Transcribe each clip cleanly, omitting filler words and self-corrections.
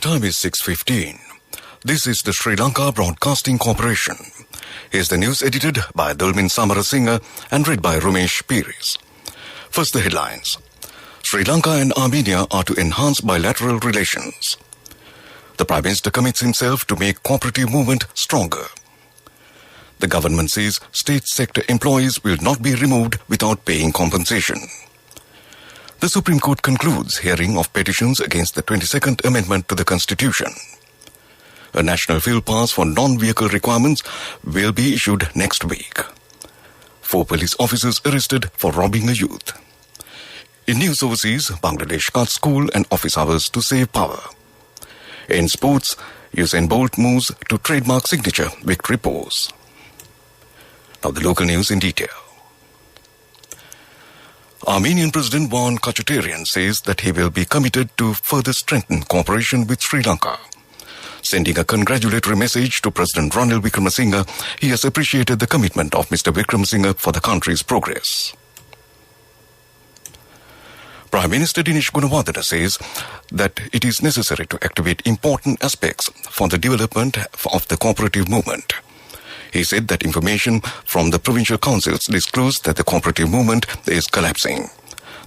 time is 6:15. This is the Sri Lanka Broadcasting Corporation. Here's the news edited by Dulmin Samarasinha and read by Rumesh Piris. First, the headlines. Sri Lanka and Armenia are to enhance bilateral relations. The Prime Minister commits himself to make cooperative movement stronger. The government says state sector employees will not be removed without paying compensation. The Supreme Court concludes hearing of petitions against the 22nd Amendment to the Constitution. A national field pass for non-vehicle requirements will be issued next week. 4 police officers arrested for robbing a youth. In news overseas, Bangladesh cuts school and office hours to save power. In sports, Usain Bolt moves to trademark signature victory pose. Now the local news in detail. Armenian President Van Kachaturian says that he will be committed to further strengthen cooperation with Sri Lanka. Sending a congratulatory message to President Ranil Wickremesinghe, he has appreciated the commitment of Mr. Wickremesinghe for the country's progress. Prime Minister Dinesh Gunawardena says that it is necessary to activate important aspects for the development of the cooperative movement. He said that information from the provincial councils disclosed that the cooperative movement is collapsing.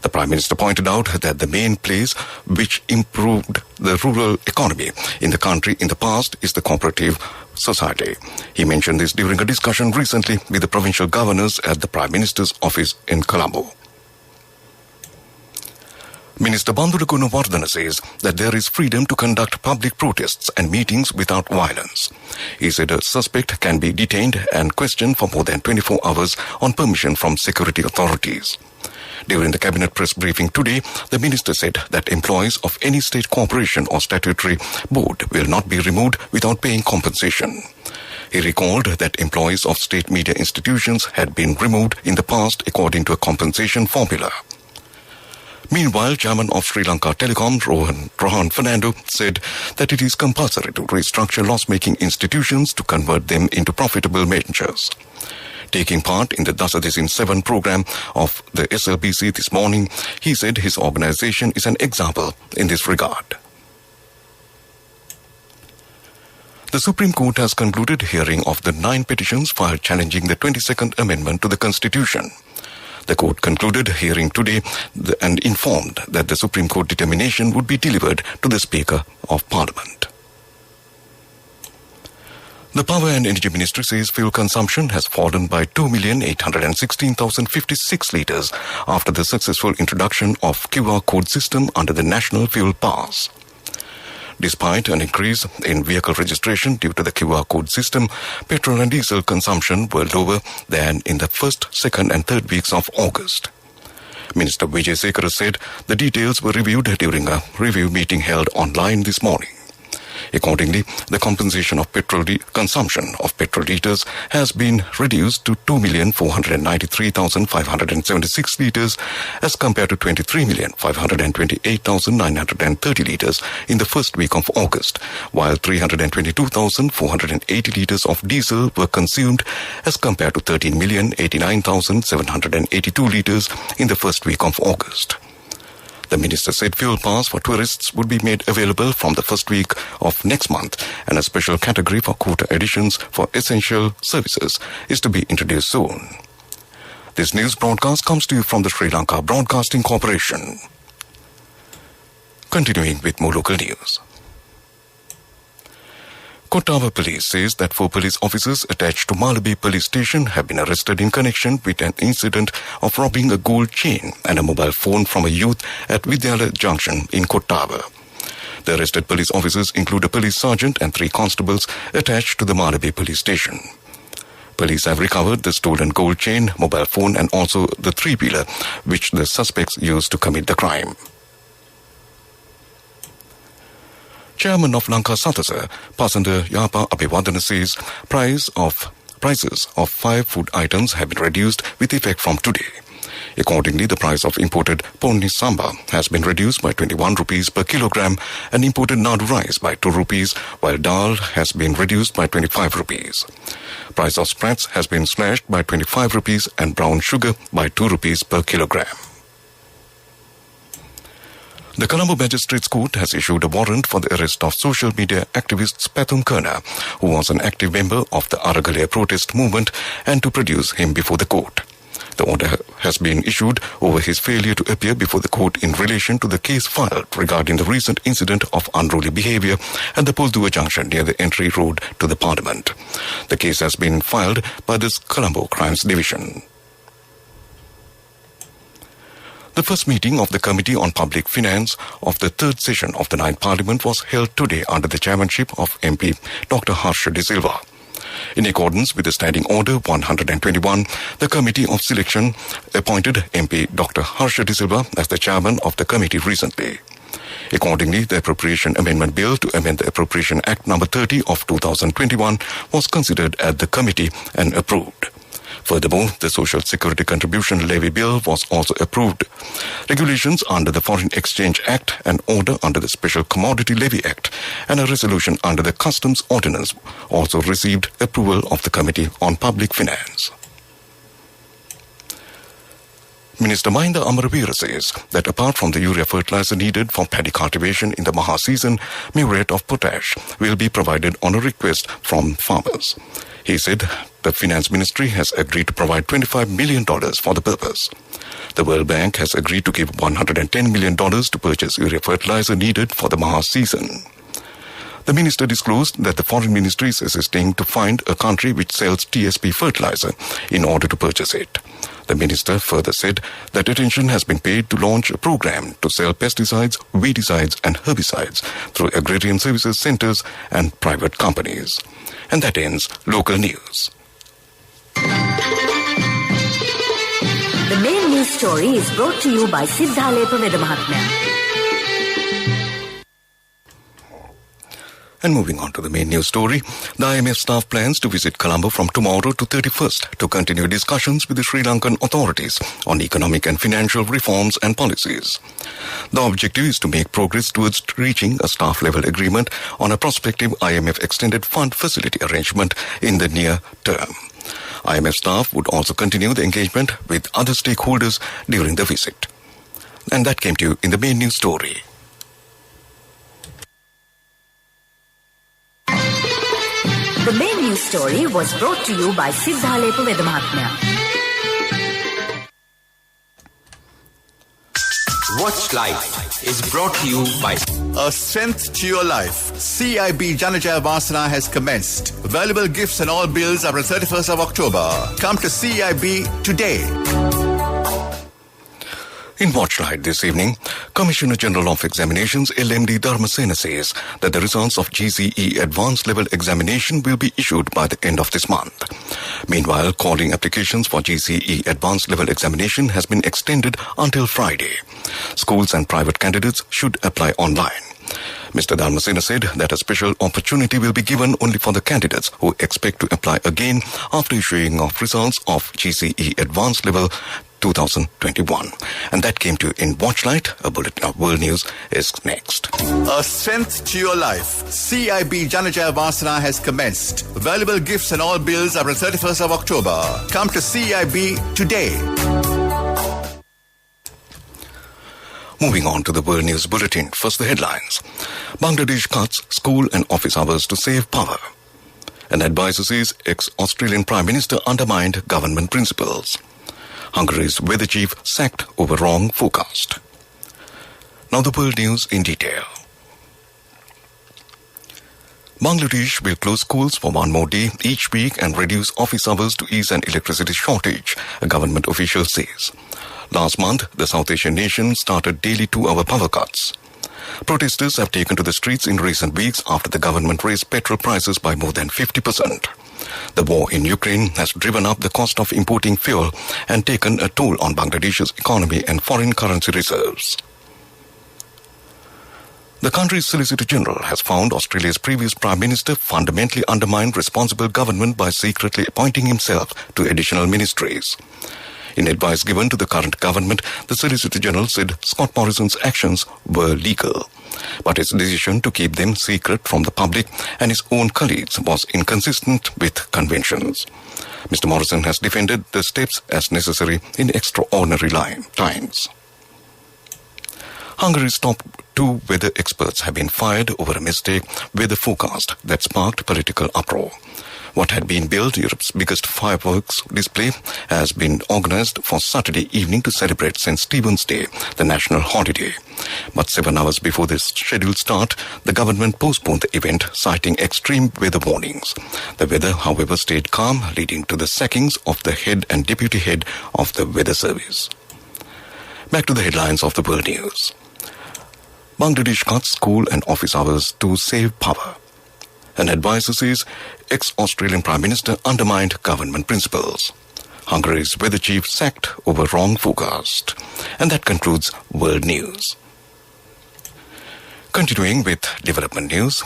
The Prime Minister pointed out that the main place which improved the rural economy in the country in the past is the cooperative society. He mentioned this during a discussion recently with the provincial governors at the Prime Minister's office in Colombo. Minister Bandula Gunawardena says that there is freedom to conduct public protests and meetings without violence. He said a suspect can be detained and questioned for more than 24 hours on permission from security authorities. During the cabinet press briefing today, the minister said that employees of any state corporation or statutory board will not be removed without paying compensation. He recalled that employees of state media institutions had been removed in the past according to a compensation formula. Meanwhile, Chairman of Sri Lanka Telecom, Rohan Fernando, said that it is compulsory to restructure loss-making institutions to convert them into profitable ventures. Taking part in the Dasadesin 7 program of the SLBC this morning, he said his organization is an example in this regard. The Supreme Court has concluded hearing of the 9 petitions filed challenging the 22nd Amendment to the Constitution. The court concluded hearing today and informed that the Supreme Court determination would be delivered to the Speaker of Parliament. The Power and Energy Ministry says fuel consumption has fallen by 2,816,056 litres after the successful introduction of QR code system under the National Fuel Pass. Despite an increase in vehicle registration due to the QR code system, petrol and diesel consumption were lower than in the first, second and third weeks of August. Minister Vijay Sekara said the details were reviewed during a review meeting held online this morning. Accordingly, the compensation of consumption of petrol liters has been reduced to 2,493,576 litres as compared to 23,528,930 litres in the first week of August, while 322,480 litres of diesel were consumed as compared to 13,089,782 litres in the first week of August. The minister said fuel pass for tourists would be made available from the first week of next month, and a special category for quota additions for essential services is to be introduced soon. This news broadcast comes to you from the Sri Lanka Broadcasting Corporation. Continuing with more local news. Kottava Police says that 4 police officers attached to Malabi Police Station have been arrested in connection with an incident of robbing a gold chain and a mobile phone from a youth at Vidyalaya Junction in Kottava. The arrested police officers include a police sergeant and 3 constables attached to the Malabi Police Station. Police have recovered the stolen gold chain, mobile phone and also the 3-wheeler which the suspects used to commit the crime. Chairman of Lanka Sathasa, Pasanda Yapa Abhiwadana says prices of 5 food items have been reduced with effect from today. Accordingly, the price of imported ponni samba has been reduced by 21 rupees per kilogram and imported nadu rice by 2 rupees, while dal has been reduced by 25 rupees. Price of spreads has been slashed by 25 rupees and brown sugar by 2 rupees per kilogram. The Colombo Magistrates Court has issued a warrant for the arrest of social media activist Pathum Kerner, who was an active member of the Aragalaya protest movement, and to produce him before the court. The order has been issued over his failure to appear before the court in relation to the case filed regarding the recent incident of unruly behaviour at the Poldua Junction near the entry road to the Parliament. The case has been filed by the Colombo Crimes Division. The first meeting of the Committee on Public Finance of the third session of the 9th Parliament was held today under the chairmanship of MP Dr. Harsha De Silva. In accordance with the Standing Order 121, the Committee of Selection appointed MP Dr. Harsha De Silva as the chairman of the committee recently. Accordingly, the Appropriation Amendment Bill to amend the Appropriation Act No. 30 of 2021 was considered at the committee and approved. Furthermore, the Social Security Contribution Levy Bill was also approved. Regulations under the Foreign Exchange Act, an order under the Special Commodity Levy Act, and a resolution under the Customs Ordinance also received approval of the Committee on Public Finance. Minister Mahinda Amaravira says that apart from the urea fertilizer needed for paddy cultivation in the Maha season, muriate of potash will be provided on a request from farmers. He said the Finance Ministry has agreed to provide $25 million for the purpose. The World Bank has agreed to give $110 million to purchase urea fertilizer needed for the Maha season. The minister disclosed that the Foreign Ministry is assisting to find a country which sells TSP fertilizer in order to purchase it. The minister further said that attention has been paid to launch a program to sell pesticides, weedicides and herbicides through agrarian services centres and private companies. And that ends local news. The main news story is brought to you by Siddhalepa Vedamahatmya. And moving on to the main news story, the IMF staff plans to visit Colombo from tomorrow to 31st to continue discussions with the Sri Lankan authorities on economic and financial reforms and policies. The objective is to make progress towards reaching a staff-level agreement on a prospective IMF extended fund facility arrangement in the near term. IMF staff would also continue the engagement with other stakeholders during the visit. And that came to you in the main news story. The main news story was brought to you by Siddhalepa Vedamahatmya. Watch Life is brought to you by A Strength to Your Life. CIB Janajaya Vasana has commenced. Valuable gifts and all bills are on 31st of October. Come to CIB today. In Watchlight this evening, Commissioner General of Examinations LMD Dharmasena says that the results of GCE Advanced Level Examination will be issued by the end of this month. Meanwhile, calling applications for GCE Advanced Level Examination has been extended until Friday. Schools and private candidates should apply online. Mr. Dharmasena said that a special opportunity will be given only for the candidates who expect to apply again after issuing of results of GCE Advanced Level 2021. And that came to you in Watchlight. A bulletin of world news is next. A Strength to Your Life. CIB Janajaya Vasana has commenced. Valuable gifts and all bills are on 31st of October. Come to CIB today. Moving on to the World News Bulletin. First, the headlines. Bangladesh cuts school and office hours to save power. An advisor says ex-Australian Prime Minister undermined government principles. Hungary's weather chief sacked over wrong forecast. Now the World News in detail. Bangladesh will close schools for one more day each week and reduce office hours to ease an electricity shortage, a government official says. Last month, the South Asian nation started daily 2-hour power cuts. Protesters have taken to the streets in recent weeks after the government raised petrol prices by more than 50%. The war in Ukraine has driven up the cost of importing fuel and taken a toll on Bangladesh's economy and foreign currency reserves. The country's Solicitor General has found Australia's previous Prime Minister fundamentally undermined responsible government by secretly appointing himself to additional ministries. In advice given to the current government, the Solicitor General said Scott Morrison's actions were legal, but his decision to keep them secret from the public and his own colleagues was inconsistent with conventions. Mr. Morrison has defended the steps as necessary in extraordinary times. Hungary's top 2 weather experts have been fired over a mistake weather forecast that sparked political uproar. What had been billed Europe's biggest fireworks display has been organized for Saturday evening to celebrate St. Stephen's Day, the national holiday. But 7 hours before this scheduled start, the government postponed the event, citing extreme weather warnings. The weather, however, stayed calm, leading to the sackings of the head and deputy head of the weather service. Back to the headlines of the world news. Bangladesh cuts school and office hours to save power. An advisor says ex-Australian Prime Minister undermined government principles. Hungary's weather chief sacked over wrong forecast. And that concludes world news. Continuing with development news,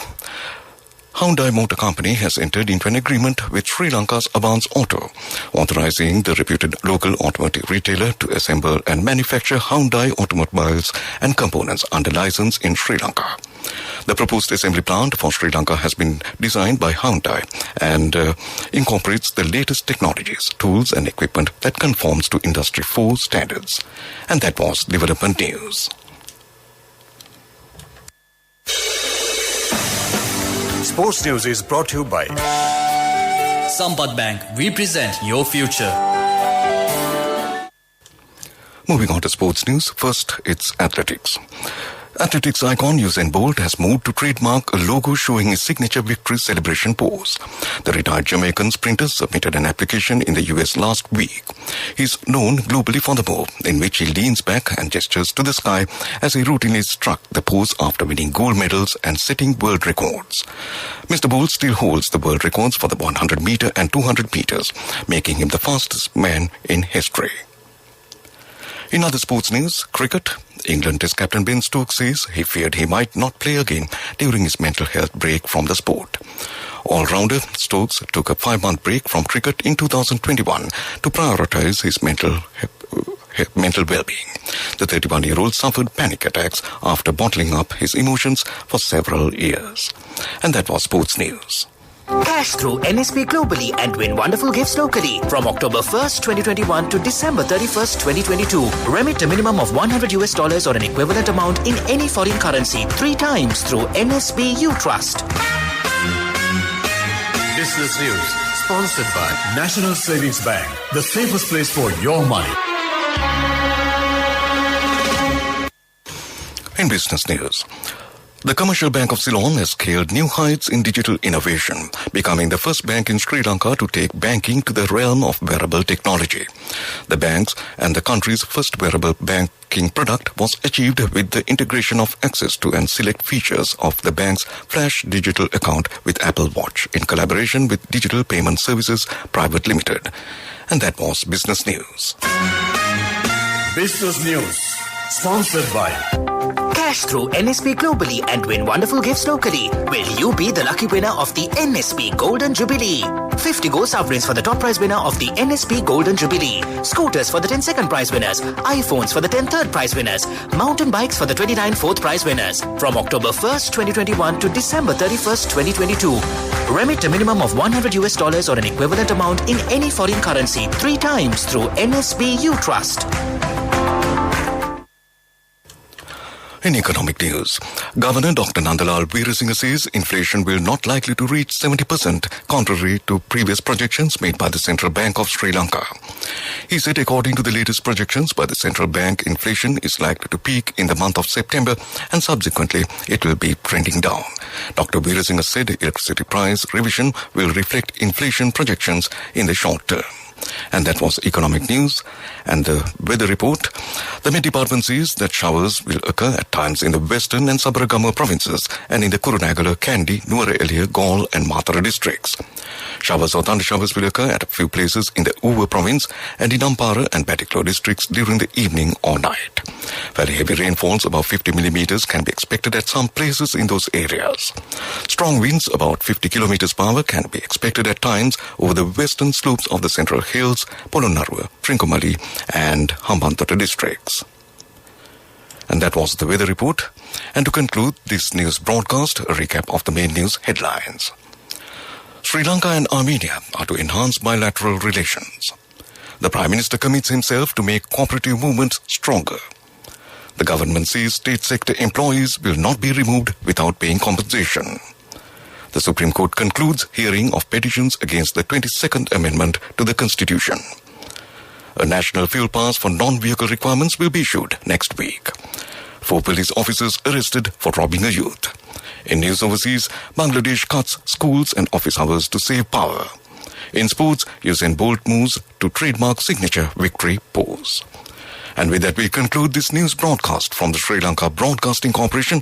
Hyundai Motor Company has entered into an agreement with Sri Lanka's Avance Auto, authorizing the reputed local automotive retailer to assemble and manufacture Hyundai automobiles and components under license in Sri Lanka. The proposed assembly plant for Sri Lanka has been designed by Hyundai and incorporates the latest technologies, tools and equipment that conforms to Industry 4 standards. And that was development news. Sports News is brought to you by Sampath Bank. We present your future. Moving on to sports news, first it's athletics. Athletics icon Usain Bolt has moved to trademark a logo showing his signature victory celebration pose. The retired Jamaican sprinter submitted an application in the US last week. He's known globally for the move, in which he leans back and gestures to the sky as he routinely struck the pose after winning gold medals and setting world records. Mr. Bolt still holds the world records for the 100 meter and 200 meters, making him the fastest man in history. In other sports news, cricket, England Test captain Ben Stokes says he feared he might not play again during his mental health break from the sport. All-rounder Stokes took a 5-month break from cricket in 2021 to prioritize his mental well-being. The 31-year-old suffered panic attacks after bottling up his emotions for several years. And that was sports news. Cash through NSP globally and win wonderful gifts locally. From October 1st, 2021 to December 31st, 2022. Remit a minimum of $100 or an equivalent amount in any foreign currency 3 times through NSB U Trust. Business News, sponsored by National Savings Bank, the safest place for your money. In business news, the Commercial Bank of Ceylon has scaled new heights in digital innovation, becoming the first bank in Sri Lanka to take banking to the realm of wearable technology. The bank's and the country's first wearable banking product was achieved with the integration of access to and select features of the bank's Flash digital account with Apple Watch in collaboration with Digital Payment Services Private Limited. And that was Business News. Business News, sponsored by Cash through NSP globally and win wonderful gifts locally. Will you be the lucky winner of the NSP Golden Jubilee? 50 gold sovereigns for the top prize winner of the NSP Golden Jubilee. Scooters for the 10 second prize winners. iPhones for the 10 third prize winners. Mountain bikes for the 29 fourth prize winners. From October 1st, 2021 to December 31st, 2022. Remit a minimum of $100 or an equivalent amount in any foreign currency 3 times through NSB U Trust. In economic news, Governor Dr. Nandalal Veerasinghe says inflation will not likely to reach 70%, contrary to previous projections made by the Central Bank of Sri Lanka. He said according to the latest projections by the Central Bank, inflation is likely to peak in the month of September and subsequently it will be trending down. Dr. Veerasinghe said electricity price revision will reflect inflation projections in the short term. And that was economic news. And the weather report. The Met Department says that showers will occur at times in the western and Sabaragama provinces and in the Kurunegala, Kandy, Nuwara Eliya, Galle and Matara districts. Showers or thundershowers will occur at a few places in the Uva province and in Ampara and Batiklo districts during the evening or night. Very heavy rainfalls above 50 millimeters can be expected at some places in those areas. Strong winds about 50 kilometers per hour can be expected at times over the western slopes of the Central Hills, Polonnaruwa, Trincomalee and Hambantota districts. And that was the weather report. And to conclude this news broadcast, a recap of the main news headlines. Sri Lanka and Armenia are to enhance bilateral relations. The Prime Minister commits himself to make cooperative movements stronger. The government says state sector employees will not be removed without paying compensation. The Supreme Court concludes hearing of petitions against the 22nd Amendment to the Constitution. A national fuel pass for non-vehicle requirements will be issued next week. 4 police officers arrested for robbing a youth. In news overseas, Bangladesh cuts schools and office hours to save power. In sports, Usain Bolt moves to trademark signature victory pose. And with that, we conclude this news broadcast from the Sri Lanka Broadcasting Corporation.